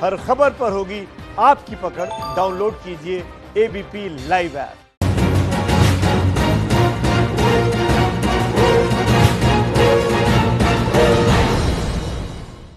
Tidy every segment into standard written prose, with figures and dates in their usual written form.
हर खबर पर होगी आपकी पकड़। डाउनलोड कीजिए ABP live app.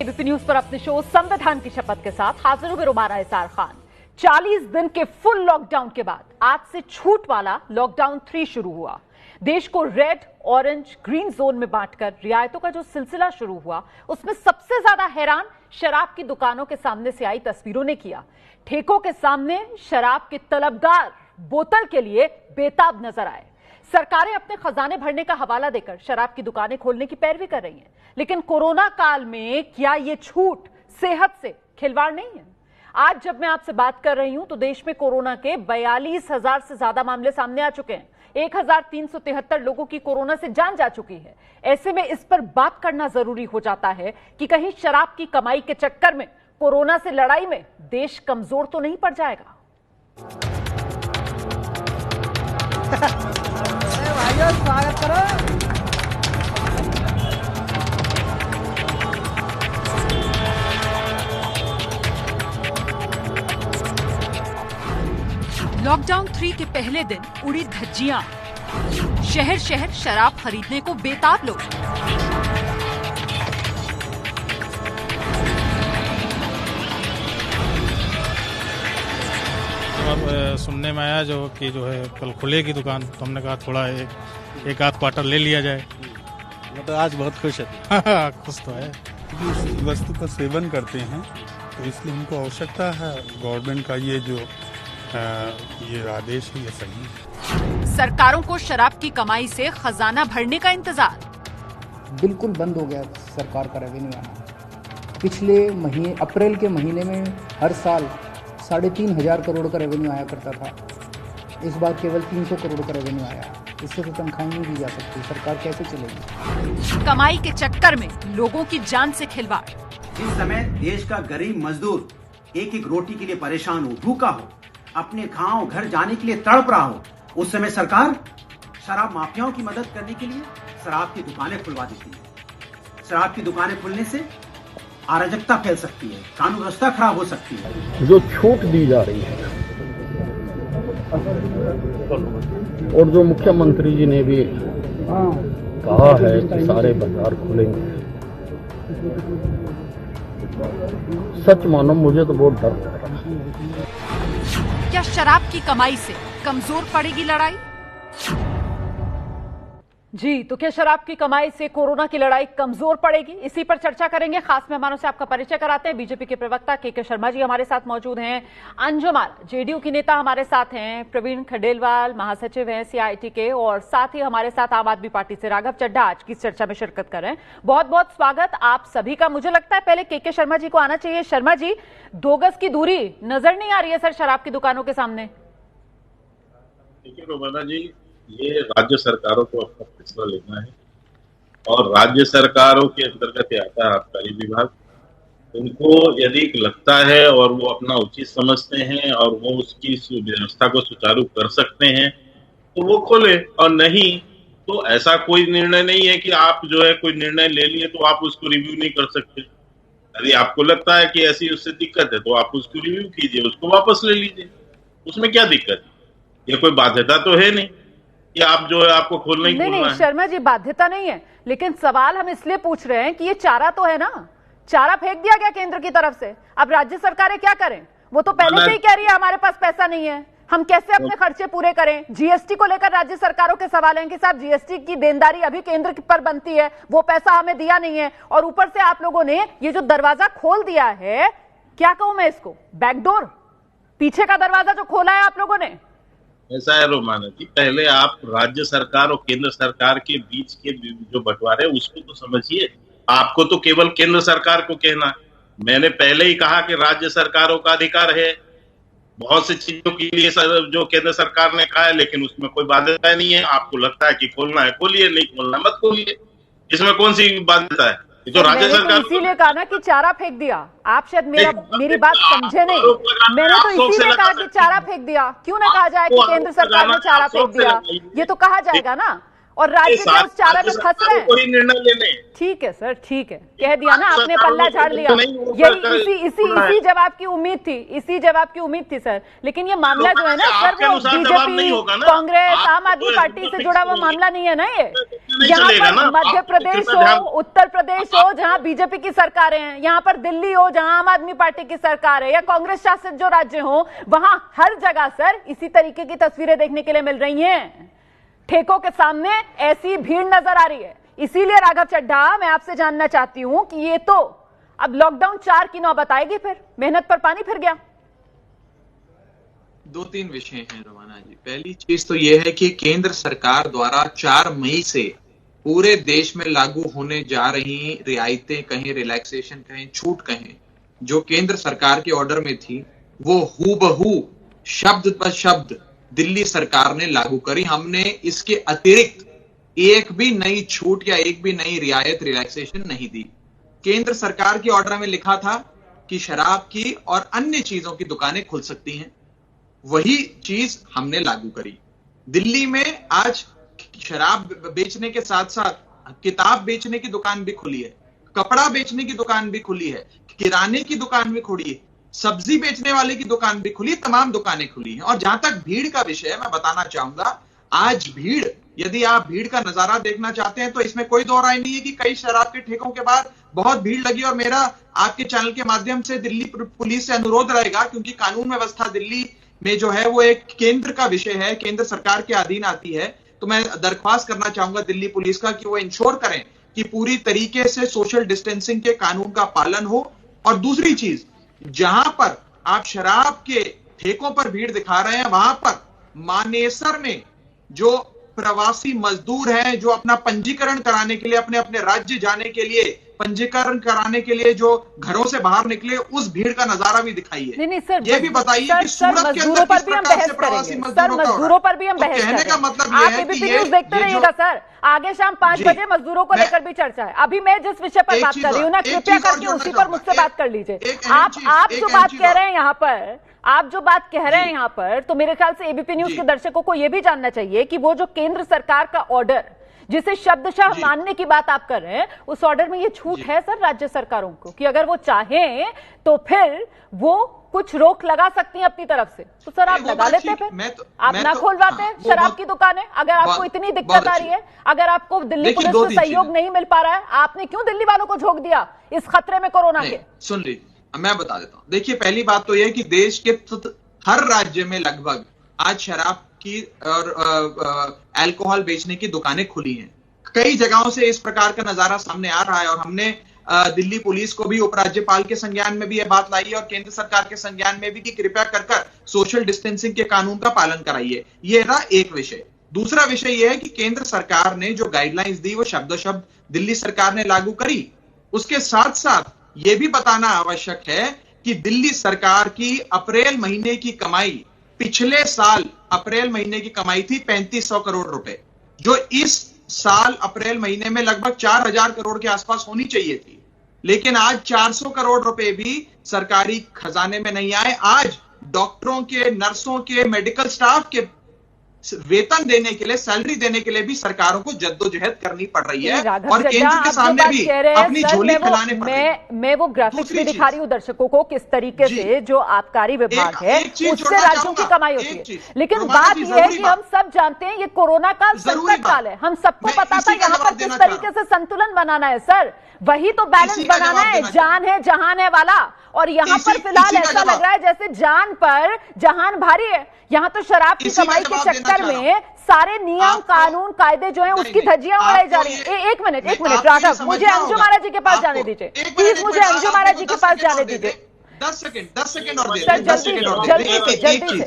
ABP news पर अपने शो संविधान की शपथ के साथ हाजिर हुए रुमाना इसार खान। 40 दिन के फुल लॉकडाउन के बाद आज से छूट वाला लॉकडाउन 3 शुरू हुआ। देश को रेड, ऑरेंज, ग्रीन जोन में बांटकर रियायतों का जो सिलसिला शुरू हुआ, उसमें सबसे ज्यादा हैरान शराब की दुकानों के सामने से आई तस्वीरों ने किया। ठेकों के सामने शराब के तलबगार बोतल के लिए बेताब नजर आए। सरकारें अपने खजाने भरने का हवाला देकर शराब की दुकानें खोलने की पैरवी कर रही हैं, लेकिन कोरोना काल में क्या ये छूट सेहत से खिलवाड़ नहीं है? आज जब मैं आपसे बात कर रही हूं तो देश में कोरोना के 42,000 से ज्यादा मामले सामने आ चुके हैं। 1,373 लोगों की कोरोना से जान जा चुकी है। ऐसे में इस पर बात करना जरूरी हो जाता है कि कहीं शराब की कमाई के चक्कर में कोरोना से लड़ाई में देश कमजोर तो नहीं पड़ जाएगा। स्वागत करो। लॉकडाउन 3 के पहले दिन उड़ी धज्जियां, शहर शहर शराब खरीदने को बेताब लोग। अब सुनने में आया जो है कल खुलेगी दुकान, तो हमने कहा थोड़ा एक आध क्वार्टर ले लिया जाए। मैं तो आज बहुत खुश है। खुश तो है। इस वस्तु का सेवन करते हैं तो इसलिए उनको आवश्यकता है। गवर्नमेंट का ये आदेश है, ये सही है। सरकारों को शराब की कमाई से खजाना भरने का इंतजार बिल्कुल बंद हो गया सरकार का रेवेन्यू आना। पिछले महीने अप्रैल के महीने में हर साल 3,500 करोड़ का रेवेन्यू आया करता था। इस बार केवल 300 करोड़ का रेवेन्यू आया। इससे तो तनख्वाहें नहीं दी जा सकती। सरकार कैसे चलेगी? कमाई के चक्कर में लोगों की जान से खिलवाड़। जिस समय देश का गरीब मजदूर एक एक रोटी के लिए परेशान हो, भूखा हो, अपने गांव घर जाने के लिए तड़प रहा हो, उस समय सरकार शराब माफियाओं की मदद करने के लिए शराब की दुकानें खुलवा देती है। शराब की दुकानें खुलने से अराजकता फैल सकती है, कानून व्यवस्था खराब हो सकती है। जो छूट दी जा रही है और जो मुख्यमंत्री जी ने भी कहा है कि सारे बाजार खुलेंगे, सच मानो मुझे तो बहुत डर लग रहा है। क्या शराब की कमाई से कमजोर पड़ेगी लड़ाई? जी, तो क्या शराब की कमाई से कोरोना की लड़ाई कमजोर पड़ेगी? इसी पर चर्चा करेंगे। खास मेहमानों से आपका परिचय कराते हैं। बीजेपी के प्रवक्ता के शर्मा जी हमारे साथ मौजूद हैं। अंजुम जेडीयू की नेता हमारे साथ हैं। प्रवीण खंडेलवाल महासचिव हैं सीआईटी के, और साथ ही हमारे साथ आम आदमी पार्टी से राघव चड्ढा आज की चर्चा में शिरकत कर रहे हैं। बहुत बहुत स्वागत आप सभी का। मुझे लगता है पहले के शर्मा जी को आना चाहिए। शर्मा जी, 2 गज की दूरी नजर नहीं आ रही है सर शराब की दुकानों के सामने? देखिए रोमाना जी, ये राज्य सरकारों को अपना फैसला लेना है, और राज्य सरकारों के अंतर्गत आता है आबकारी विभाग। उनको यदि लगता है और वो अपना उचित समझते हैं और वो उसकी व्यवस्था को सुचारू कर सकते हैं तो वो खोले, और नहीं तो ऐसा कोई निर्णय नहीं है कि आप जो है कोई निर्णय ले लिए तो आप उसको रिव्यू नहीं कर सकते। यदि आपको लगता है कि ऐसी उससे दिक्कत है तो आप उसको रिव्यू कीजिए, उसको वापस ले लीजिए। उसमें क्या दिक्कत है? ये कोई बाध्यता तो है नहीं कि आप जो है आपको खोलना ही खोलना है। शर्मा जी, बाध्यता नहीं है, लेकिन सवाल हम इसलिए पूछ रहे हैं कि ये चारा तो है ना, चारा फेंक दिया गया केंद्र की तरफ से। अब राज्य सरकारें क्या करें? वो तो पहले से ही कह रही है हमारे पास पैसा नहीं है, हम कैसे अपने खर्चे पूरे करें? जीएसटी को लेकर राज्य सरकारों के सवाल हैं कि साहब जीएसटी की देनदारी अभी केंद्र पर बनती है, वो पैसा हमें दिया नहीं है, और ऊपर से आप लोगों ने ये जो दरवाजा खोल दिया है, क्या कहूं मैं इसको, बैकडोर, पीछे का दरवाजा जो खोला है आप लोगों ने। ऐसा है रोमाना जी, पहले आप राज्य सरकार और केंद्र सरकार के बीच के जो बंटवारे उसको तो समझिए। आपको तो केवल केंद्र सरकार को कहना है। मैंने पहले ही कहा कि राज्य सरकारों का अधिकार है बहुत सी चीजों के लिए जो केंद्र सरकार ने कहा है, लेकिन उसमें कोई बाध्यता नहीं है। आपको लगता है कि खोलना है खोलिए, नहीं खोलना मत खोलिए, इसमें कौन सी बाध्यता है? जो राज्य सरकार, इसीलिए कहा ना कि चारा फेंक दिया। आप शायद मेरी बात समझे नहीं। मैंने तो इसीलिए कहा कि चारा फेंक दिया। क्यों ना कहा जाए कि केंद्र सरकार ने चारा फेंक दिया? ये तो कहा जाएगा ना। और राज्य के उस चारा में फंस रहे हैं। कोई निर्णय लेने। ठीक है सर, ठीक है, कह दिया ना आपने, पल्ला झाड़ लिया। यही इसी जवाब की उम्मीद थी, इसी जवाब की उम्मीद थी सर। लेकिन ये मामला जो है ना सर, वो बीजेपी, कांग्रेस, आम आदमी पार्टी से जुड़ा हुआ मामला नहीं है ना ये। यहाँ पर मध्य प्रदेश हो, उत्तर प्रदेश हो जहाँ बीजेपी की सरकारें हैं, यहाँ पर दिल्ली हो जहाँ आम आदमी पार्टी की सरकार है, या कांग्रेस शासित जो राज्य हो, वहां हर जगह सर इसी तरीके की तस्वीरें देखने के लिए मिल रही हैं। ठेकों के सामने ऐसी भीड़ नजर आ रही है। इसीलिए राघव चड्ढा, मैं आपसे जानना चाहती हूं कि ये तो अब लॉकडाउन 4 की नौबत आएगी, फिर मेहनत पर पानी फिर गया। 2-3 विषय हैं रवाना जी। पहली चीज तो यह है कि केंद्र सरकार द्वारा 4 मई से पूरे देश में लागू होने जा रही रियायतें कहें, रिलैक्सेशन कहें, छूट कहें, जो केंद्र सरकार के ऑर्डर में थी, वो हूबहू शब्द ब शब्द दिल्ली सरकार ने लागू करी। हमने इसके अतिरिक्त एक भी नई छूट या एक भी नई रियायत, रिलैक्सेशन नहीं दी। केंद्र सरकार के ऑर्डर में लिखा था कि शराब की और अन्य चीजों की दुकानें खुल सकती हैं, वही चीज हमने लागू करी। दिल्ली में आज शराब बेचने के साथ साथ किताब बेचने की दुकान भी खुली है, कपड़ा बेचने की दुकान भी खुली है, किराने की दुकान भी खुली है, सब्जी बेचने वाले की दुकान भी खुली, तमाम दुकानें खुली हैं। और जहां तक भीड़ का विषय है, मैं बताना चाहूंगा, आज भीड़, यदि आप भीड़ का नजारा देखना चाहते हैं तो इसमें कोई दो राय नहीं है कि कई शराब के ठेकों के बाद बहुत भीड़ लगी। और मेरा आपके चैनल के माध्यम से दिल्ली पुलिस से अनुरोध रहेगा, क्योंकि कानून व्यवस्था दिल्ली में जो है वो एक केंद्र का विषय है, केंद्र सरकार के अधीन आती है, तो मैं दरख्वास्त करना चाहूंगा दिल्ली पुलिस का कि वो इंश्योर करें कि पूरी तरीके से सोशल डिस्टेंसिंग के कानून का पालन हो। और दूसरी चीज, जहां पर आप शराब के ठेकों पर भीड़ दिखा रहे हैं, वहां पर मानेसर में जो प्रवासी मजदूर हैं, जो अपना पंजीकरण कराने के लिए, अपने अपने राज्य जाने के लिए, पंजीकरण कराने के लिए जो घरों से बाहर निकले, उस भीड़ का नजारा भी दिखाइए। नहीं सर, ये भी बताइए कि सूरत के अंदर किस प्रकार से प्रवासी मजदूरों पर भी हम बहस करेंगे। कहने का मतलब ये है कि ये देखते रहिएगा सर, आगे शाम 5 बजे मजदूरों को लेकर भी चर्चा है। अभी मैं जिस विषय पर बात कर रही हूँ ना, कृपया करके उसी पर मुझसे बात कर लीजिए। आप जो बात कह रहे हैं यहाँ पर, आप जो बात कह रहे हैं यहाँ पर, तो मेरे ख्याल से एबीपी न्यूज के दर्शकों को यह भी जानना चाहिए कि वो जो केंद्र सरकार का ऑर्डर, जिसे शब्दशः मानने की बात आप कर रहे हैं, उस ऑर्डर में ये छूट है सर राज्य सरकारों को कि अगर वो चाहें तो फिर वो कुछ रोक लगा सकती हैं अपनी तरफ से। तो सर आप लगा लेते हैं, फिर आप ना खुलवाते हैं शराब की दुकानें। अगर आपको इतनी दिक्कत आ रही है, अगर आपको दिल्ली पुलिस से सहयोग नहीं मिल पा रहा है, आपने क्यों दिल्ली वालों को झोंक दिया इस खतरे में कोरोना के? सुन लीजिए, मैं बता देता हूं। देखिए, पहली बात तो यह है कि देश के हर राज्य में लगभग आज शराब की और अल्कोहल बेचने की दुकानें खुली हैं। कई जगहों से इस प्रकार का नजारा सामने आ रहा है और हमने दिल्ली पुलिस को भी, उपराज्यपाल के संज्ञान में भी यह बात लाई है और केंद्र सरकार के संज्ञान में भी कि कृपया कर सोशल डिस्टेंसिंग के कानून का पालन कराइए। यह रहा एक विषय। दूसरा विषय यह है कि केंद्र सरकार ने जो गाइडलाइंस दी वो शब्द शब्द दिल्ली सरकार ने लागू करी। उसके साथ साथ यह भी बताना आवश्यक है कि दिल्ली सरकार की अप्रैल महीने की कमाई, पिछले साल अप्रैल महीने की कमाई थी 3500 करोड़ रुपए, जो इस साल अप्रैल महीने में लगभग 4000 करोड़ के आसपास होनी चाहिए थी। लेकिन आज 400 करोड़ रुपए भी सरकारी खजाने में नहीं आए। आज डॉक्टरों के, नर्सों के, मेडिकल स्टाफ के वेतन देने के लिए, सैलरी देने के लिए भी सरकारों को जद्दोजहद करनी पड़ रही है और केंद्र के सामने भी अपनी झोली फैलाने पड़ रही है। मैं वो ग्राफिक्स भी दिखा रही हूँ दर्शकों को, किस तरीके से जो आबकारी विभाग है उससे राज्यों की कमाई होती है। लेकिन बात यह है कि हम सब जानते हैं ये कोरोना काल संकट काल है, हम सबको पता था यहाँ पर किस तरीके से संतुलन बनाना है सर, वही तो बैलेंस बनाना है, जान है जहान है वाला। और यहाँ पर फिलहाल ऐसा लग रहा है जैसे जान पर जहान भारी है। यहाँ तो शराब की कमाई के चक्कर में सारे नियम, कानून, कायदे जो हैं उसकी धज्जियां उड़ाई जा रही है। एक मिनट राघव, मुझे अंजू महाराज जी के पास जाने दीजिए प्लीज, मुझे अंजू महाराज जी के पास जाने दीजिए। 10 सेकंड और जल्दी से।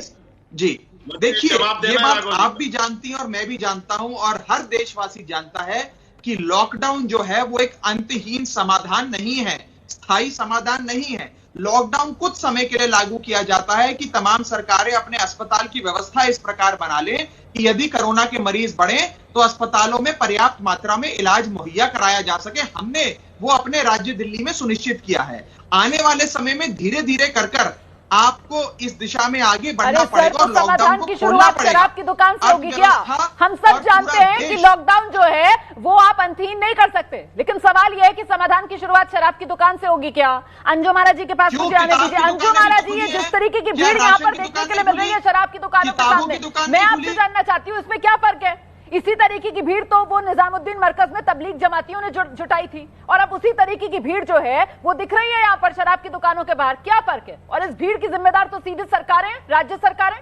जी देखिए, ये बात आप भी जानती हैं और मैं भी जानता हूं और हर देशवासी जानता है कि लॉकडाउन जो है वो एक अंतहीन समाधान नहीं है, स्थायी समाधान नहीं है। लॉकडाउन कुछ समय के लिए लागू किया जाता है कि तमाम सरकारें अपने अस्पताल की व्यवस्था इस प्रकार बना लें कि यदि कोरोना के मरीज बढ़े तो अस्पतालों में पर्याप्त मात्रा में इलाज मुहैया कराया जा सके। हमने वो अपने राज्य दिल्ली में सुनिश्चित किया है। आने वाले समय में धीरे धीरे कर आपको इस दिशा में आगे बढ़ना अरे सर, पड़ेगा तो और लॉकडाउन समाधान को की खोलना शुरुआत पड़ेगा। शराब की दुकान से होगी क्या? हम सब जानते हैं कि लॉकडाउन जो है वो आप अंतहीन नहीं कर सकते, लेकिन सवाल यह है कि समाधान की शुरुआत शराब की दुकान से होगी क्या? अंजू महाराज जी के पास मुझे आने दीजिए। अंजू महाराज जी, ये जिस तरीके की भीड़ यहाँ पर देखने के लिए मिल रही है शराब की दुकानों के सामने, मैं आपसे जानना चाहती हूँ इसमें क्या फर्क है? इसी तरीके की भीड़ तो वो निजामुद्दीन मरकज में तबलीग जमातियों ने जुटाई थी, और अब उसी तरीके की भीड़ जो है वो दिख रही है यहाँ पर शराब की दुकानों के बाहर। क्या फर्क है? और इस भीड़ की जिम्मेदार तो सीधे सरकारें, राज्य सरकारें।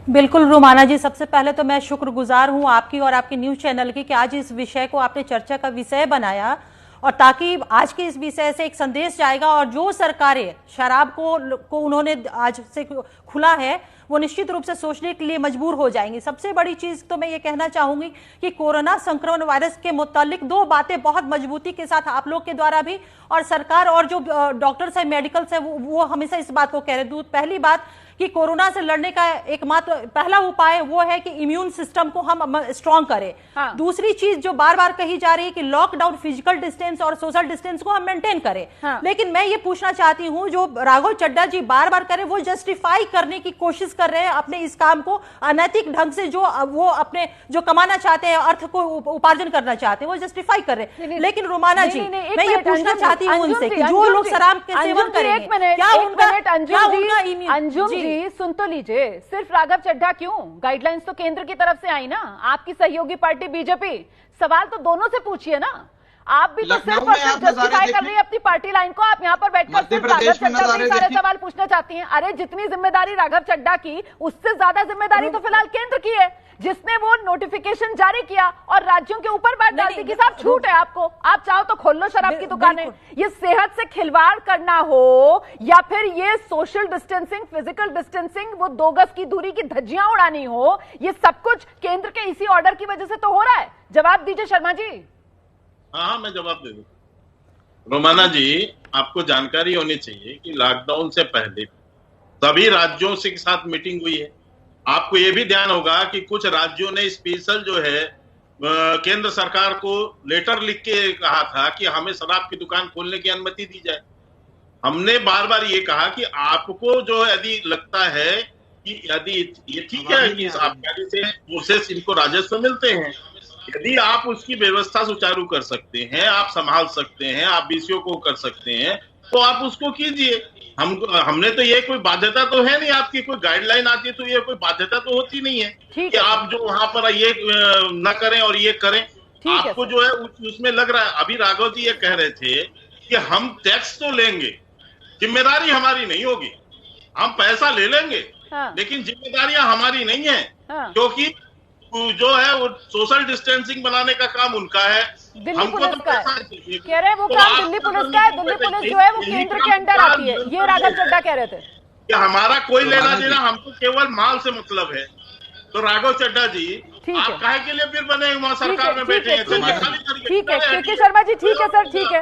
बिल्कुल रोमाना जी, सबसे पहले तो मैं शुक्रगुजार हूं आपकी और आपके न्यूज चैनल की कि आज इस विषय को आपने चर्चा का विषय बनाया, और ताकि आज के इस विषय से एक संदेश जाएगा और जो सरकारें शराब को उन्होंने आज से खुला है वो निश्चित रूप से सोचने के लिए मजबूर हो जाएंगी। सबसे बड़ी चीज तो मैं ये कहना चाहूंगी कि कोरोना संक्रमण वायरस के मुतालिक दो बातें बहुत मजबूती के साथ आप लोग के द्वारा भी और सरकार और जो डॉक्टर्स है, मेडिकल्स है, वो हमेशा इस बात को कह रहे हैं। पहली बात कि कोरोना से लड़ने का एकमात्र पहला उपाय वो है कि इम्यून सिस्टम को हम स्ट्रांग करें। हाँ। दूसरी चीज जो बार बार कही जा रही है कि लॉकडाउन, फिजिकल डिस्टेंस और सोशल डिस्टेंस को हम मेंटेन करें। हाँ। लेकिन मैं ये पूछना चाहती हूँ, जो राघव चड्ढा जी बार बार करें, वो जस्टिफाई करने की कोशिश कर रहे हैं अपने इस काम को अनैतिक ढंग से, जो वो अपने जो कमाना चाहते हैं, अर्थ को उपार्जन करना चाहते हैं, वो जस्टिफाई कर रहे हैं। लेकिन रोमाना जी, मैं ये पूछना चाहती हूँ उनसे कि जो लोग शराब के सेवन करेंगे, क्या उनका सुन तो लीजिए, सिर्फ राघव चड्ढा क्यों? गाइडलाइंस तो केंद्र की तरफ से आई ना, आपकी सहयोगी पार्टी बीजेपी। सवाल तो दोनों से पूछिए ना। आप भी तो सिर्फ जस्टिफाई कर रही है अपनी पार्टी लाइन को। आप यहाँ पर बैठकर सिर्फ राघव चड्ढा से सारे सवाल पूछना चाहती हैं। अरे जितनी जिम्मेदारी राघव चड्ढा की, उससे ज्यादा जिम्मेदारी तो फिलहाल केंद्र की है, जिसने वो नोटिफिकेशन जारी किया और राज्यों के ऊपर बात डाल दी कि साहब छूट है आपको, आप चाहो तो खोल लो शराब की दुकानें। ये सेहत से खिलवाड़ करना हो या फिर ये सोशल डिस्टेंसिंग, फिजिकल डिस्टेंसिंग, वो 2 गज की दूरी की धज्जियां उड़ानी हो, ये सब कुछ केंद्र के इसी ऑर्डर की वजह से तो हो रहा है। जवाब दीजिए शर्मा जी। हाँ, मैं जवाब दे दूं। रोमाना जी, आपको जानकारी होनी चाहिए कि लॉकडाउन से पहले सभी राज्यों के साथ मीटिंग हुई है। आपको ये भी ध्यान होगा कि कुछ राज्यों ने स्पेशल जो है केंद्र सरकार को लेटर लिख के कहा था कि हमें शराब की दुकान खोलने की अनुमति दी जाए। हमने बार बार ये कहा कि आपको जो यदि लगता है कि यदि ये ठीक है कि आबकारी से सोर्सेस इनको राजस्व मिलते हैं, यदि आप उसकी व्यवस्था सुचारू कर सकते हैं, आप संभाल सकते हैं, आप बीसीओ को कर सकते हैं, तो आप उसको कीजिए। हमने तो ये कोई बाध्यता तो है नहीं, आपकी कोई गाइडलाइन आती है तो ये कोई बाध्यता तो होती नहीं है कि आप जो वहां पर ये न करें और ये करें। आपको जो है उसमें लग रहा है। अभी राघव जी ये कह रहे थे कि हम टैक्स तो लेंगे, जिम्मेदारी हमारी नहीं होगी, हम पैसा ले लेंगे। हाँ। लेकिन जिम्मेदारियां हमारी नहीं है। हाँ। क्योंकि जो है वो सोशल डिस्टेंसिंग बनाने का काम उनका है, दिल्ली पुलिस का है। कह रहे हैं वो काम दिल्ली पुलिस का है। दिल्ली पुलिस जो है वो केंद्र के अंडर आती है, ये राघव चड्ढा कह रहे थे कि हमारा कोई लेना देना, हमको केवल माल से मतलब है। तो राघव चड्ढा जी, आप काहे के लिए फिर बने वहाँ सरकार में बैठे हैं? ठीक है के शर्मा जी, ठीक है सर, ठीक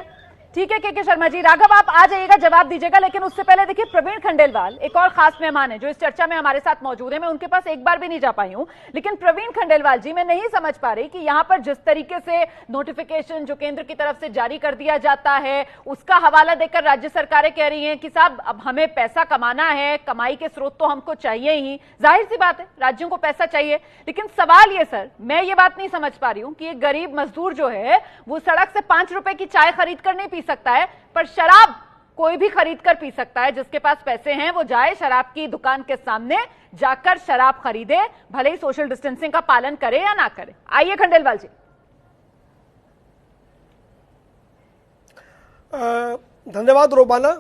है के शर्मा जी। राघव आप आ जाइएगा, जवाब दीजिएगा, लेकिन उससे पहले देखिए प्रवीण खंडेलवाल एक और खास मेहमान है जो इस चर्चा में हमारे साथ मौजूद है। मैं उनके पास एक बार भी नहीं जा पाई हूं, लेकिन प्रवीण खंडेलवाल जी, मैं नहीं समझ पा रही कि यहां पर जिस तरीके से नोटिफिकेशन जो केंद्र की तरफ से जारी कर दिया जाता है उसका हवाला देकर राज्य सरकारें कह रही हैं कि साहब अब हमें पैसा कमाना है, कमाई के स्रोत तो हमको चाहिए ही। जाहिर सी बात है, राज्यों को पैसा चाहिए, लेकिन सवाल ये सर, मैं ये बात नहीं समझ पा रही हूं कि एक गरीब मजदूर जो है वो सड़क से 5 रुपए की चाय खरीद कर नहीं पी सकता है, पर शराब कोई भी खरीद कर पी सकता है। जिसके पास पैसे हैं वो जाए शराब की दुकान के सामने जाकर शराब खरीदे, भले ही सोशल डिस्टेंसिंग का पालन करे या ना करे। आइए खंडेलवाल जी। धन्यवाद रोमाना।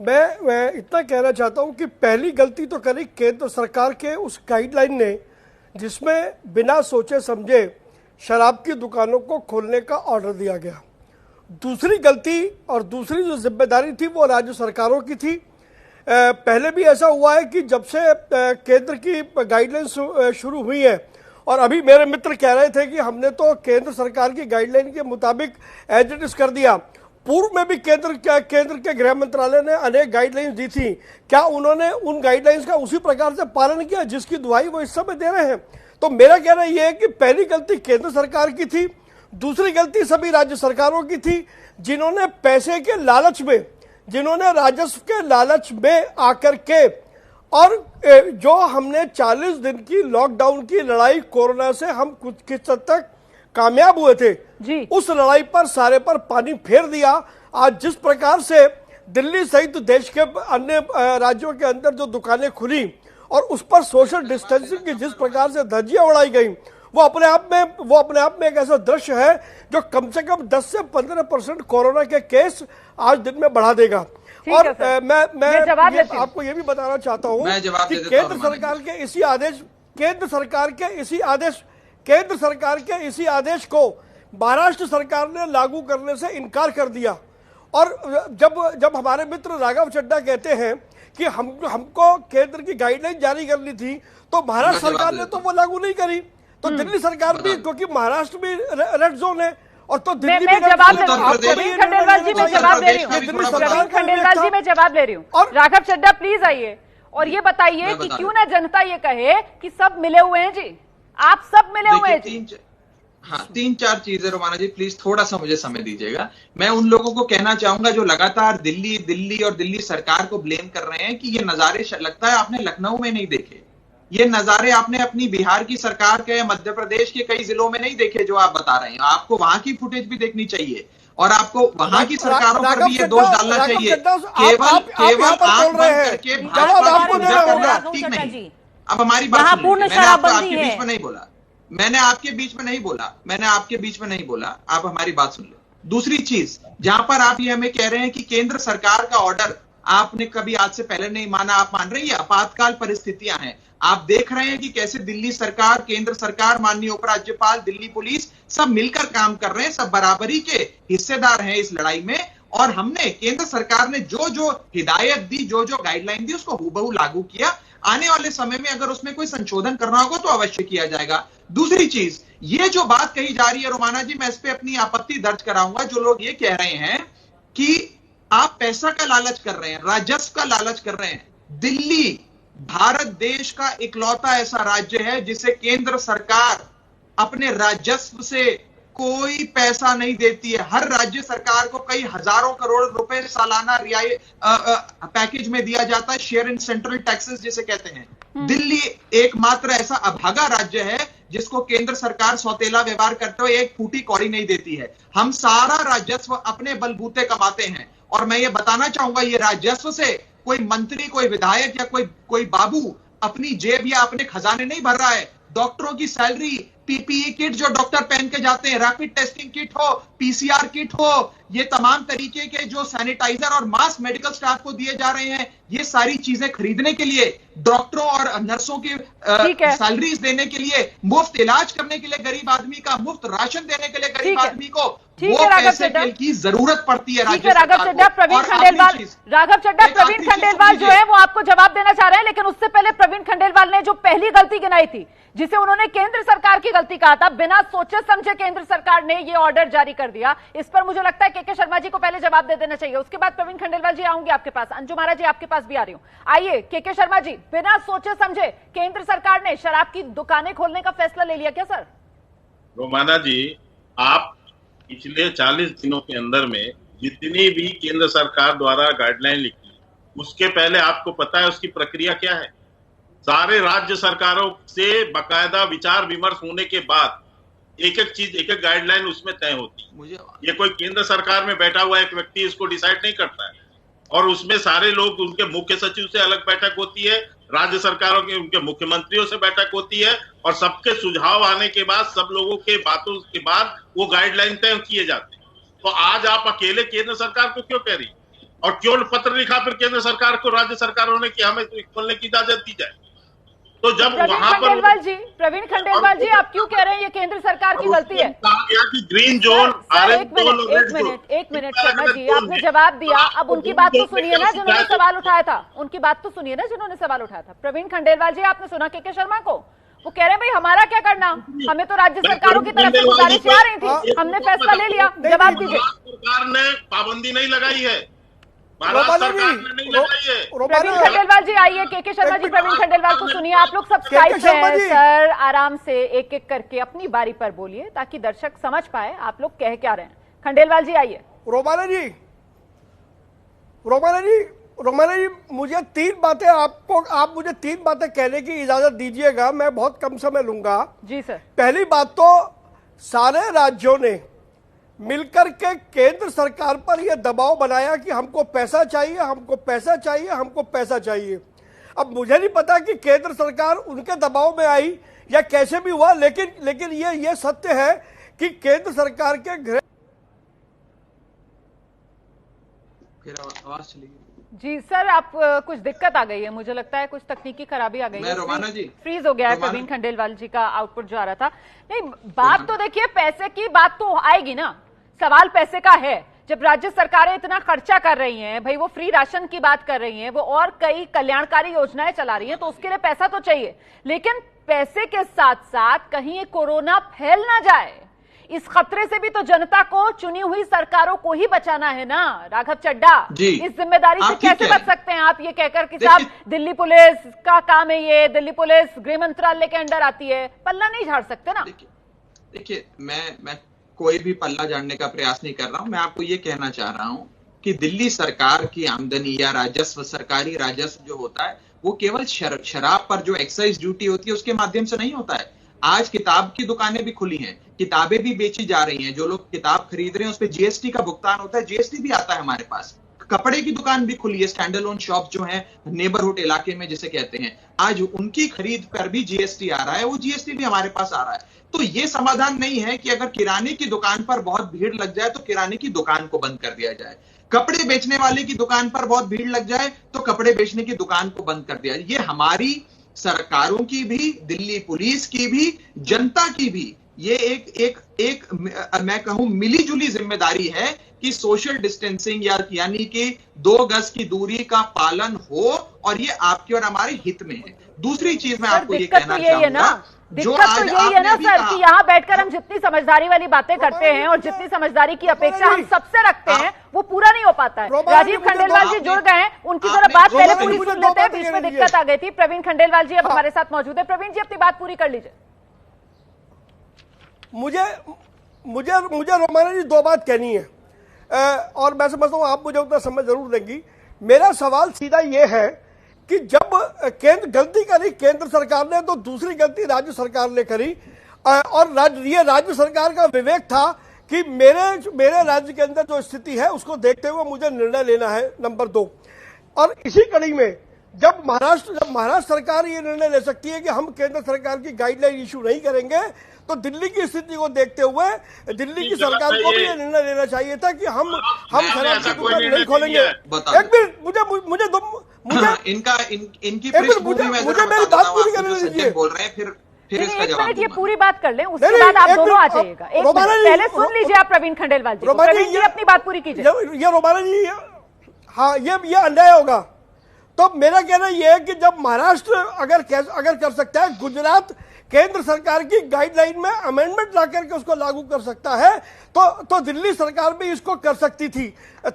मैं इतना कहना चाहता हूं कि पहली गलती तो करी केंद्र सरकार के उस गाइडलाइन ने जिसमें बिना सोचे समझे शराब की दुकानों को खोलने का ऑर्डर दिया गया। दूसरी गलती और दूसरी जो जिम्मेदारी थी वो राज्य सरकारों की थी। पहले भी ऐसा हुआ है कि जब से केंद्र की गाइडलाइन शुरू हुई है, और अभी मेरे मित्र कह रहे थे कि हमने तो केंद्र सरकार की गाइडलाइन के मुताबिक एज इट इज कर दिया। पूर्व में भी केंद्र के गृह मंत्रालय ने अनेक गाइडलाइंस दी थी, क्या उन्होंने उन गाइडलाइंस का उसी प्रकार से पालन किया जिसकी दुहाई वो इस समय दे रहे हैं? तो मेरा कहना यह है कि पहली गलती केंद्र सरकार की थी। दूसरी गलती सभी राज्य सरकारों की थी, जिन्होंने पैसे के लालच में, जिन्होंने राजस्व के लालच में आकर के, और जो हमने 40 दिन की लॉकडाउन की लड़ाई कोरोना से हम कुछ किस हद तक कामयाब हुए थे जी, उस लड़ाई पर सारे पर पानी फेर दिया। आज जिस प्रकार से दिल्ली सहित देश के अन्य राज्यों के अंदर जो दुकानें खुली और उस पर सोशल डिस्टेंसिंग की जिस प्रकार से धज्जियां उड़ाई गई, वो अपने आप में एक ऐसा दृश्य है जो कम से कम 10 से 15% कोरोना के केस आज दिन में बढ़ा देगा। और मैं आपको ये भी बताना चाहता हूँ कि केंद्र सरकार के इसी आदेश को महाराष्ट्र सरकार ने लागू करने से इनकार कर दिया। और जब हमारे मित्र राघव चड्ढा कहते हैं कि हमको केंद्र की गाइडलाइन जारी करनी थी, तो महाराष्ट्र सरकार ने तो वो लागू नहीं करी, तो दिल्ली सरकार भी, क्योंकि महाराष्ट्र भी रेड जोन है और तो दिल्ली मैं जवाब प्रवीण खंडेलवाल जी मैं जवाब दे रही हूँ, प्रवीण खंडेलवाल जी मैं जवाब ले रही हूँ। और राघव चड्ढा प्लीज आइए और ये बताइए कि क्यों ना जनता ये कहे कि सब मिले हुए हैं जी, आप सब मिले हुए हैं जी। हाँ, 3-4 चीजें रोमाना जी प्लीज थोड़ा सा मुझे समय दीजिएगा। मैं उन लोगों को कहना चाहूंगा जो लगातार दिल्ली और दिल्ली सरकार को ब्लेम कर रहे हैं कि ये नजारे लगता है आपने लखनऊ में नहीं देखे, ये नजारे आपने अपनी बिहार की सरकार के, मध्य प्रदेश के कई जिलों में नहीं देखे जो आप बता रहे हैं। आपको वहां की फुटेज भी देखनी चाहिए और आपको वहां की सरकारों पर भी ये दोष डालना चाहिए। केवल आंख बंद करके भाजपा ठीक नहीं। अब हमारी बात सुनिए, मैंने आपके बीच में नहीं बोला, मैंने आपके बीच में नहीं बोला, आप हमारी बात सुन लो। दूसरी चीज, जहां पर आप ये हमें कह रहे हैं कि केंद्र सरकार का ऑर्डर आपने कभी आज से पहले नहीं माना, आप मान रहे हैं आपातकाल परिस्थितियां हैं। आप देख रहे हैं कि कैसे दिल्ली सरकार, केंद्र सरकार, माननीय उपराज्यपाल, दिल्ली पुलिस सब मिलकर काम कर रहे हैं, सब बराबरी के हिस्सेदार हैं इस लड़ाई में। और हमने, केंद्र सरकार ने जो जो हिदायत दी, जो जो गाइडलाइन दी, उसको हूबहू लागू किया। आने वाले समय में अगर उसमें कोई संशोधन करना होगा तो अवश्य किया जाएगा। दूसरी चीज, ये जो बात कही जा रही है रोमाना जी, मैं इस पे अपनी आपत्ति दर्ज कराऊंगा। जो लोग ये कह रहे हैं कि आप पैसा का लालच कर रहे हैं, राजस्व का लालच कर रहे हैं। दिल्ली भारत देश का इकलौता ऐसा राज्य है जिसे केंद्र सरकार अपने राजस्व से कोई पैसा नहीं देती है। हर राज्य सरकार को कई हजारों करोड़ रुपए सालाना रियायत पैकेज में दिया जाता है, शेयर इन सेंट्रल टैक्सेस जिसे कहते हैं। दिल्ली एकमात्र ऐसा अभागा राज्य है जिसको केंद्र सरकार सौतेला व्यवहार करते हुए एक फूटी कौड़ी नहीं देती है। हम सारा राजस्व अपने बलबूते कमाते हैं और मैं ये बताना चाहूंगा, ये राजस्व से कोई मंत्री, कोई विधायक या कोई बाबू अपनी जेब या अपने खजाने नहीं भर रहा है। डॉक्टरों की सैलरी, पीपीई किट जो डॉक्टर पहन के जाते हैं, रैपिड टेस्टिंग किट हो, पीसीआर किट हो, ये तमाम तरीके के जो सैनिटाइजर और मास्क मेडिकल स्टाफ को दिए जा रहे हैं, ये सारी चीजें खरीदने के लिए, डॉक्टरों और नर्सों की सैलरीज देने के लिए, मुफ्त इलाज करने के लिए गरीब आदमी का, मुफ्त राशन देने के लिए गरीब आदमी को वो पैसे की जरूरत पड़ती है राज्य सरकार को। राघव चड्ढा, प्रवीण खंडेलवाल जो है वो आपको जवाब देना चाह रहे हैं, लेकिन उससे पहले प्रवीण खंडेलवाल ने जो पहली गलती गिनाई थी, जिसे उन्होंने केंद्र सरकार की गलती कहा था, बिना सोचे समझे केंद्र सरकार ने ये ऑर्डर जारी कर दिया। इस पर मुझे लगता है के शर्मा जी को पहले जवाब दे देना चाहिए, उसके बाद प्रवीण खंडेलवाल जी आऊंगी आपके पास। अंजुम आरा जी आपके पास भी आ रही हूं। आइए के शर्मा जी, बिना सोचे समझे केंद्र सरकार ने शराब की दुकानें खोलने का फैसला ले लिया क्या सर? रोमाना जी, आप पिछले 40 दिनों के अंदर में जितनी भी केंद्र सरकार द्वारा गाइडलाइन लिखी, उसके पहले आपको पता है उसकी प्रक्रिया क्या है? सारे राज्य सरकारों से बकायदा विचार विमर्श होने के बाद एक एक चीज, एक एक गाइडलाइन उसमें तय होती है। ये कोई केंद्र सरकार में बैठा हुआ एक व्यक्ति इसको डिसाइड नहीं करता है, और उसमें सारे लोग, उनके मुख्य सचिव से अलग बैठक होती है, राज्य सरकारों के उनके मुख्यमंत्रियों से बैठक होती है, और सबके सुझाव आने के बाद, सब लोगों के बातों के बाद वो गाइडलाइन तय किए जाते हैं। तो आज आप अकेले केंद्र सरकार को क्यों कह रही, और क्यों पत्र लिखा फिर केंद्र सरकार को, राज्य सरकारों ने कि हमें खोलने की इजाजत दी जाए? तो जब वहां पर प्रवीण खंडेलवाल जी, आप क्यों कह रहे हैं ये केंद्र सरकार की गलती है? ग्रीन जोन, एक मिनट शर्मा जी, आपने जवाब दिया, अब उनकी बात तो सुनिए ना जिन्होंने सवाल उठाया था, उनकी बात तो सुनिए ना जिन्होंने सवाल उठाया था। प्रवीण खंडेलवाल जी, आपने सुना के शर्मा को, वो कह रहे हैं भाई हमारा क्या करना, हमें तो राज्य सरकारों की तरफ से गुजारिश आ रही थी, हमने फैसला ले लिया। जवाब दीजिए। सरकार ने पाबंदी नहीं लगाई है, महाराष्ट्र सरकार ने नहीं लगाई है। प्रवीण खंडेलवाल जी आइए, के शर्मा जी प्रवीण खंडेलवाल को सुनिए। आप लोग सब स्काइप पे हैं सर, आराम से एक एक करके अपनी बारी पर बोलिए ताकि दर्शक समझ पाए आप लोग कह क्या रहे हैं। खंडेलवाल जी आइए। रोमाना जी मुझे आप मुझे तीन बातें कहने की इजाजत दीजिएगा, मैं बहुत कम समय लूंगा। जी सर। पहली बात तो सारे राज्यों ने मिलकर के केंद्र सरकार पर यह दबाव बनाया कि हमको पैसा चाहिए, हमको पैसा चाहिए, हमको पैसा चाहिए। अब मुझे नहीं पता कि केंद्र सरकार उनके दबाव में आई या कैसे भी हुआ, लेकिन ये सत्य है कि केंद्र सरकार के गृह आवाज चली जी सर, आप कुछ दिक्कत आ गई है, मुझे लगता है कुछ तकनीकी खराबी आ गई है। रोमाना जी फ्रीज हो गया है प्रवीण खंडेलवाल जी का आउटपुट जो आ रहा था। नहीं, बात तो देखिए पैसे की बात तो आएगी ना, सवाल पैसे का है। जब राज्य सरकारें इतना खर्चा कर रही हैं, भाई वो फ्री राशन की बात कर रही हैं, वो और कई कल्याणकारी योजनाएं चला रही हैं, तो उसके लिए पैसा तो चाहिए। लेकिन पैसे के साथ साथ कहीं कोरोना फैल ना जाए, इस खतरे से भी तो जनता को, चुनी हुई सरकारों को ही बचाना है ना। राघव चड्डा, इस जिम्मेदारी से कैसे बच सकते हैं आप ये कहकर कि साहब दिल्ली पुलिस का काम है ये, दिल्ली पुलिस गृह मंत्रालय के अंडर आती है, पल्ला नहीं झाड़ सकते ना। देखिए मैं कोई भी पल्ला झाड़ने का प्रयास नहीं कर रहा हूं। मैं आपको ये कहना चाह रहा हूं कि दिल्ली सरकार की आमदनी या राजस्व, सरकारी राजस्व जो होता है वो केवल शराब पर जो एक्साइज ड्यूटी होती है उसके माध्यम से नहीं होता है। आज किताब की दुकानें भी खुली हैं, किताबें भी बेची जा रही हैं, जो लोग किताब खरीद रहे हैं उस पर जीएसटी का भुगतान होता है, जीएसटी भी आता है हमारे पास। कपड़े की दुकान भी खुली है, स्टैंड अलोन शॉप जो है नेबरहुड इलाके में जिसे कहते हैं, आज उनकी खरीद पर भी जीएसटी आ रहा है, वो जीएसटी भी हमारे पास आ रहा है। तो ये समाधान नहीं है कि अगर किराने की दुकान पर बहुत भीड़ लग जाए तो किराने की दुकान को बंद कर दिया जाए, कपड़े बेचने वाले की दुकान पर बहुत भीड़ लग जाए तो कपड़े बेचने की दुकान को बंद कर दिया जाए। ये हमारी सरकारों की भी, दिल्ली पुलिस की भी, जनता की भी ये एक मैं कहूं मिलीजुली जिम्मेदारी है कि सोशल डिस्टेंसिंग यानी कि 2 गज की दूरी का पालन हो, और ये आपके और हमारे हित में है। दूसरी चीज मैं आपको ये कहना चाहूंगा, दिक्कत तो यही है ना सर कि यहाँ बैठकर हम जितनी समझदारी वाली बातें करते हैं और जितनी समझदारी की अपेक्षा हम सबसे रखते हैं वो पूरा नहीं हो पाता है। राजीव खंडेलवाल जी जुड़ गए हैं, उनकी जरा बात पहले पूरी सुन लेते हैं, बीच में दिक्कत आ गई थी। प्रवीण खंडेलवाल जी अब हमारे साथ मौजूद है। प्रवीण जी अपनी बात पूरी कर लीजिए। मुझे रोमाना जी 2 बात कहनी है और मैं समझता हूं आप मुझे उतना समय जरूर देंगी। मेरा सवाल सीधा ये है कि जब केंद्र गलती करी केंद्र सरकार ने, तो दूसरी गलती राज्य सरकार ने करी, और ये राज्य सरकार का विवेक था कि मेरे राज्य के अंदर जो स्थिति है उसको देखते हुए मुझे निर्णय लेना है, नंबर 2। और इसी कड़ी में जब महाराष्ट्र सरकार ये निर्णय ले सकती है कि हम केंद्र सरकार की गाइडलाइन इशू नहीं करेंगे, तो दिल्ली की स्थिति को देखते हुए दिल्ली की सरकार को भी ये निर्णय लेना चाहिए था कि हम शराब की दुकान नहीं खोलेंगे। एक मिनट मुझे इनकी मेरी बात पूरी करने दीजिए। बोल रहे हैं फिर इसका जवाब ये पूरी बात कर लें, उसके बाद आप दोनों आ जाइएगा। पहले सुन लीजिए आप प्रवीण खंडेलवाल जी, प्रवीण जी अपनी बात पूरी कीजिए। ये रोमाना जी, हाँ ये अन्याय होगा। तो मेरा कहना यह है कि जब महाराष्ट्र अगर कर सकता है, गुजरात केंद्र सरकार की गाइडलाइन में अमेंडमेंट ला करके उसको लागू कर सकता है, तो दिल्ली सरकार भी इसको कर सकती थी।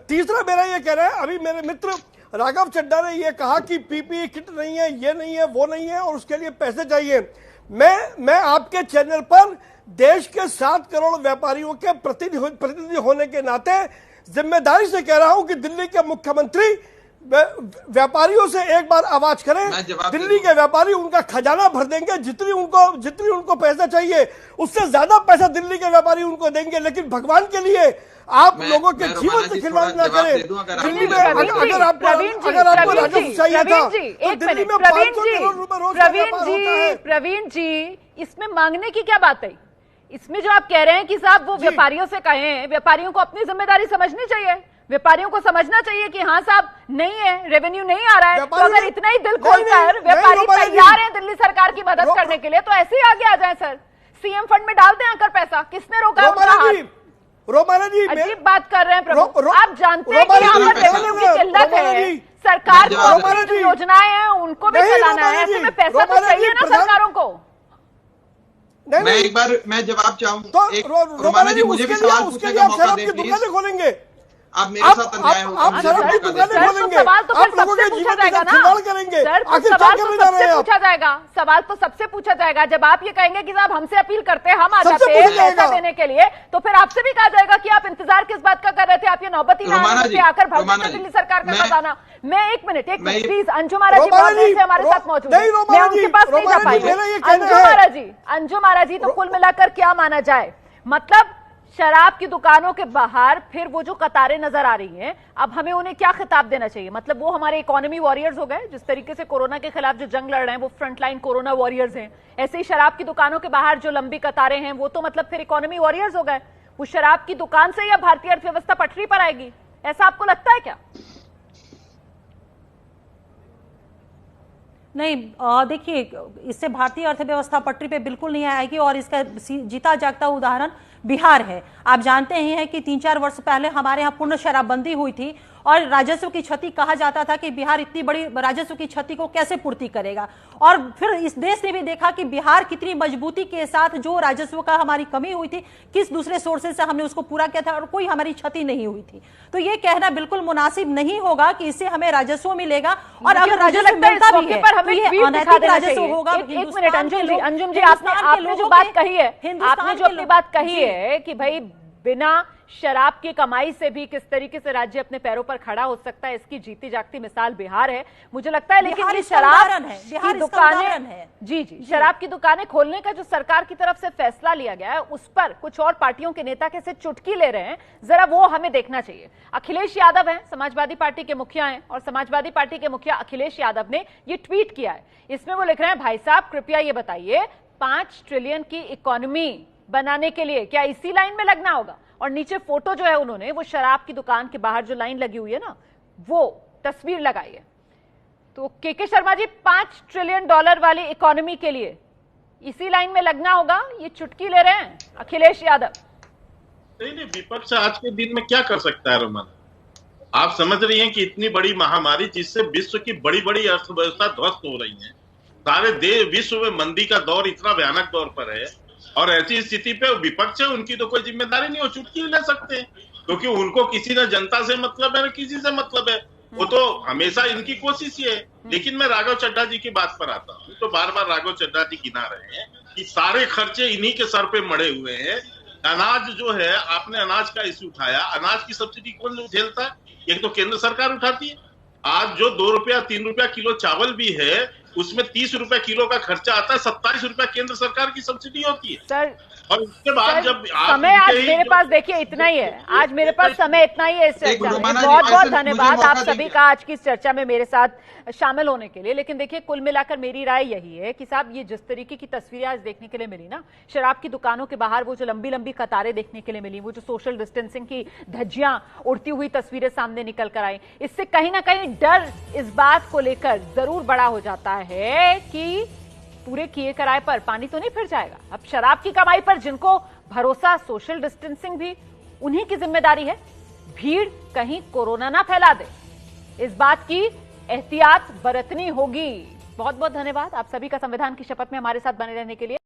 तीसरा मेरा ये कहना है, अभी मेरे मित्र राघव चड्डा ने ये कहा कि पीपीई किट नहीं है, ये नहीं है, वो नहीं है और उसके लिए पैसे चाहिए। मैं आपके चैनल पर देश के 7 करोड़ व्यापारियों के प्रतिनिधि होने के नाते जिम्मेदारी से कह रहा हूं कि दिल्ली के मुख्यमंत्री व्यापारियों से एक बार आवाज करें। दिल्ली के व्यापारी उनका खजाना भर देंगे, जितनी उनको पैसा चाहिए उससे ज्यादा पैसा दिल्ली के व्यापारी उनको देंगे। लेकिन भगवान के लिए आप लोगों के जीवन से खिलवाड़ ना करें। दिल्ली में अगर आपको राजस्व चाहिए था तो दिल्ली में 500 करोड़ रुपए रोज का व्यापार होता है। प्रवीण जी, इसमें मांगने की क्या बात है? इसमें जो आप कह रहे हैं कि साहब वो व्यापारियों से कहें, व्यापारियों को अपनी जिम्मेदारी समझनी चाहिए, व्यापारियों को समझना चाहिए कि हाँ साहब नहीं है, रेवेन्यू नहीं आ रहा है, तो अगर इतना ही दिल खोलकर व्यापारी तैयार हैं दिल्ली सरकार की मदद करने के लिए, तो ऐसे ही आगे आ जाएं सर, सीएम फंड में डाल दें आकर पैसा। किसने रोका है? रोमाना जी अजीब बात कर रहे हैं प्रभु। आप जानते हैं कि यहाँ पर रेवेन्यू की किल्लत है, सरकार को जो योजनाएं हैं उनको भी चलाना है, ऐसे में पैसा तो चाहिए ना सरकारों को। मैं जवाब चाहूँ रोमाना जी, मुझे भी सवाल पूछने का मौका दें प्लीज। खोलेंगे आप मेरे साथ अन्याय होगा। आप शराब की दुकानें खोलेंगे, सवाल तो आप लोगों के जीवन के साथ खिलवाड़ करेंगे, आखिर क्या करने जा रहे हैं आप? पूछा जाएगा, सवाल तो सबसे पूछा जाएगा। जब आप ये कहेंगे कि साहब हमसे अपील करते हैं, हम आ सबसे जाते हैं पूछा जाएगा। पैसा देने के लिए, तो फिर आपसे भी कहा जाएगा कि आप इंतजार किस बात का कर रहे थे, आप ये नौबती ना आकर भविष्य दिल्ली सरकार का खजाना। मैं एक मिनट प्लीज, अंजुम आरा जी बहुत देर से हमारे साथ मौजूद है, मैं उनके पास नहीं जा पाई। अंजुम आरा जी, तो कुल मिलाकर क्या माना जाए, मतलब शराब की दुकानों के बाहर फिर वो जो कतारें नजर आ रही हैं, अब हमें उन्हें क्या खिताब देना चाहिए? मतलब वो हमारे इकोनॉमी वॉरियर्स हो गए, जिस तरीके से कोरोना के खिलाफ जो जंग लड़ रहे हैं वो फ्रंटलाइन कोरोना वॉरियर्स हैं। ऐसे ही शराब की दुकानों के बाहर जो लंबी कतारें हैं वो तो मतलब फिर इकोनॉमी वॉरियर्स हो गए। वो शराब की दुकान से या भारतीय अर्थव्यवस्था पटरी पर आएगी, ऐसा आपको लगता है क्या? नहीं, देखिए, इससे भारतीय अर्थव्यवस्था पटरी पे बिल्कुल नहीं आएगी और इसका जीता जागता उदाहरण बिहार है। आप जानते ही हैं कि 3-4 वर्ष पहले हमारे यहाँ पूर्ण शराबबंदी हुई थी और राजस्व की क्षति कहा जाता था कि बिहार इतनी बड़ी राजस्व की क्षति को कैसे पूर्ति करेगा। और फिर इस देश ने भी देखा कि बिहार कितनी मजबूती के साथ जो राजस्व का हमारी कमी हुई थी, किस दूसरे सोर्सेज से हमने उसको पूरा किया था और कोई हमारी क्षति नहीं हुई थी। तो ये कहना बिल्कुल मुनासिब नहीं होगा कि इससे हमें राजस्व मिलेगा, और अगर राजस्व मिलता भी है तो ये अनैतिक राजस्व होगा। एक मिनट अंजुम जी, आपने जो बात कही है, आपने जो अपनी बात कही है कि भाई बिना शराब की कमाई से भी किस तरीके से राज्य अपने पैरों पर खड़ा हो सकता है, इसकी जीती जागती मिसाल बिहार है, मुझे लगता है। लेकिन ये शराब की दुकानें, जी शराब की दुकानें खोलने का जो सरकार की तरफ से फैसला लिया गया है, उस पर कुछ और पार्टियों के नेता कैसे चुटकी ले रहे हैं, जरा वो हमें देखना चाहिए। अखिलेश यादव हैं, समाजवादी पार्टी के मुखिया हैं, और समाजवादी पार्टी के मुखिया अखिलेश यादव ने ये ट्वीट किया है। इसमें वो लिख रहे हैं, भाई साहब कृपया ये बताइए, 5 ट्रिलियन की इकोनॉमी बनाने के लिए क्या इसी लाइन में लगना होगा? और नीचे फोटो जो है उन्होंने वो शराब की दुकान के बाहर जो लाइन लगी हुई है ना, वो तस्वीर लगाई है। तो के शर्मा जी, 5 ट्रिलियन डॉलर वाली इकोनॉमी के लिए इसी लाइन में लगना होगा, ये चुटकी ले रहे हैं अखिलेश यादव। नहीं, विपक्ष आज के दिन में क्या कर सकता है रोमन? आप समझ रही हैं कि इतनी बड़ी महामारी जिससे विश्व की बड़ी बड़ी अर्थव्यवस्था ध्वस्त हो रही है, सारे देश विश्व में मंदी का दौर इतना भयानक दौर पर है, और ऐसी स्थिति पे विपक्ष है, उनकी तो कोई जिम्मेदारी नहीं, वो चुटकी ले सकते हैं, क्योंकि उनको किसी न जनता से मतलब है न किसी से मतलब है, वो तो हमेशा इनकी कोशिश ही है। लेकिन मैं राघव चड्ढा जी की बात पर आता हूँ, तो बार बार राघव चड्ढा जी गिना रहे हैं कि सारे खर्चे इन्हीं के सर पे मड़े हुए हैं। अनाज जो है, आपने अनाज का इश्यू उठाया, अनाज की सब्सिडी कौन झेलता है? एक तो केंद्र सरकार उठाती है। आज जो 2 रुपया 3 रुपया किलो चावल भी है, उसमें 30 रुपए किलो का खर्चा आता है, 27 रुपए केंद्र सरकार की सब्सिडी होती है सर। और उसके बाद जब समय आज मेरे पास देखिए इतना ही है, आज मेरे पास समय इतना ही है इस चर्चा में। बहुत बहुत धन्यवाद आप सभी का आज की इस चर्चा में मेरे साथ शामिल होने के लिए। लेकिन देखिए, कुल मिलाकर मेरी राय यही है कि साहब ये जिस तरीके की तस्वीरें आज देखने के लिए मिली ना, शराब की दुकानों के बाहर वो जो लंबी लंबी कतारें देखने के लिए मिली, वो जो सोशल डिस्टेंसिंग की धज्जियां उड़ती हुई तस्वीरें सामने निकल कर आई, इससे कहीं ना कहीं डर इस बात को लेकर जरूर बड़ा हो जाता है कि पूरे किए कराए पर पानी तो नहीं फिर जाएगा। अब शराब की कमाई पर जिनको भरोसा, सोशल डिस्टेंसिंग भी उन्हीं की जिम्मेदारी है। भीड़ कहीं कोरोना ना फैला दे, इस बात की एहतियात बरतनी होगी। बहुत बहुत धन्यवाद आप सभी का संविधान की शपथ में हमारे साथ बने रहने के लिए।